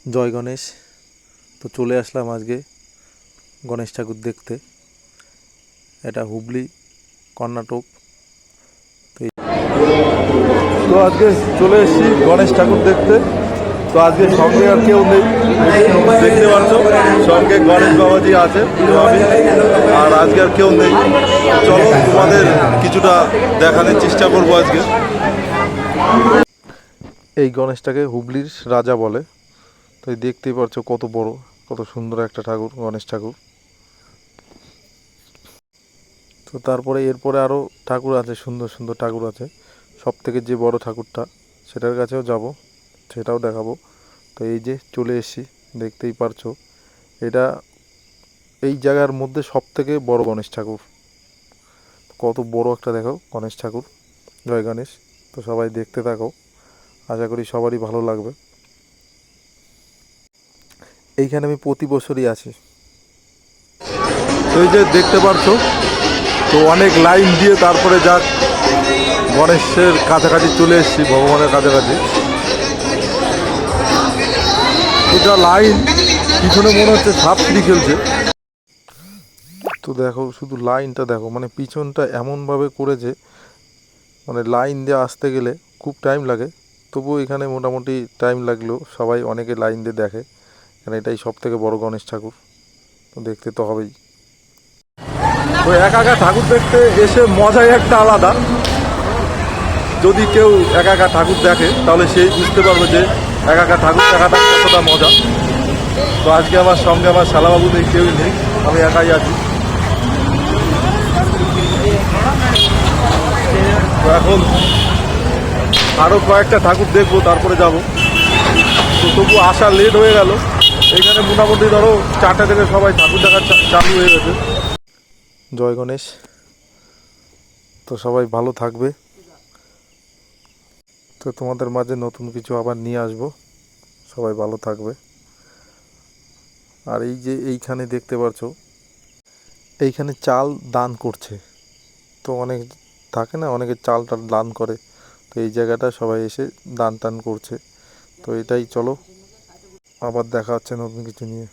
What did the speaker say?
জয় গণেশ। তো চলে আসলাম আজকে গণেশ ঠাকুর দেখতে। এটা হুগলি, কর্ণাটক। তো আজকে চলে এসেছি গণেশ ঠাকুর দেখতে। তো আজকে সঙ্গে আর কেউ নেই, দেখতে পাচ্ছ সঙ্গে গণেশ বাবাজি আছে, আমি আর আজকে আর কেউ নেই। চলো তোমাদের কিছুটা দেখানোর চেষ্টা করবো আজকে। এই গণেশটাকে হুগলির রাজা বলে। তো দেখতেই পাচ্ছ কত বড়, কত সুন্দর একটা ঠাকুর, গণেশ ঠাকুর। তো তারপরে এরপরে আরও ঠাকুর আছে, সুন্দর সুন্দর ঠাকুর আছে। সব থেকে যে বড় ঠাকুরটা, সেটার কাছেও যাব, সেটাও দেখাবো। তো এই যে চলে এসেছি, দেখতেই পারছো এটা এই জায়গার মধ্যে সব থেকে বড় গণেশ ঠাকুর। কত বড় একটা দেখো গণেশ ঠাকুর। জয় গণেশ। তো সবাই দেখতে থাকো, আশা করি সবারই ভালো লাগবে। এইখানে আমি প্রতি বছরই আছি। তো এই যে দেখতে পারছো, তো অনেক লাইন দিয়ে তারপরে যাক গণেশের কাছাকাছি চলে এসেছি, ভগবানের কাছাকাছি। তো যা লাইন, পিছনে মনে হচ্ছে সাপ সিঁড়ি খেলছে। তো দেখো শুধু লাইনটা দেখো, মানে পিছনটা এমনভাবে করেছে, মানে লাইন দিয়ে আসতে গেলে খুব টাইম লাগে। তবুও এখানে মোটামুটি টাইম লাগলেও সবাই অনেকে লাইন দিয়ে দেখে, কারণ এটাই সব থেকে বড় গণেশ ঠাকুর। তো দেখতে তো হবেই। তো একা একা ঠাকুর দেখতে এসে মজাই একটা আলাদা। যদি কেউ একা একা ঠাকুর দেখে তাহলে সেই বুঝতে পারবে যে একা একা ঠাকুর দেখাটা কতটা মজা। তো আজকে আমার সঙ্গে আমার শালাবাবু নেই, কেউই নেই, আমি একাই আছি। তো এখন আরও কয়েকটা ঠাকুর দেখবো, তারপরে যাব। তো তবু আসা লেট হয়ে গেল। এইখানে মোটামুটি ধরো 4টা থেকে সবাই ঠাকুর দেখা চালু হয়ে গেছে। জয় গণেশ। তো সবাই ভালো থাকবে। তো তোমাদের মাঝে নতুন কিছু আবার নিয়ে আসবো। সবাই ভালো থাকবে। আর এই যে এইখানে দেখতে পাচ্ছ, এইখানে চাল দান করছে। তো অনেক থাকে না, অনেকে চাল টাল দান করে। তো এই জায়গাটা সবাই এসে দান টান করছে। তো এটাই, চলো আবার দেখা হচ্ছে নতুন কিছু নিয়ে।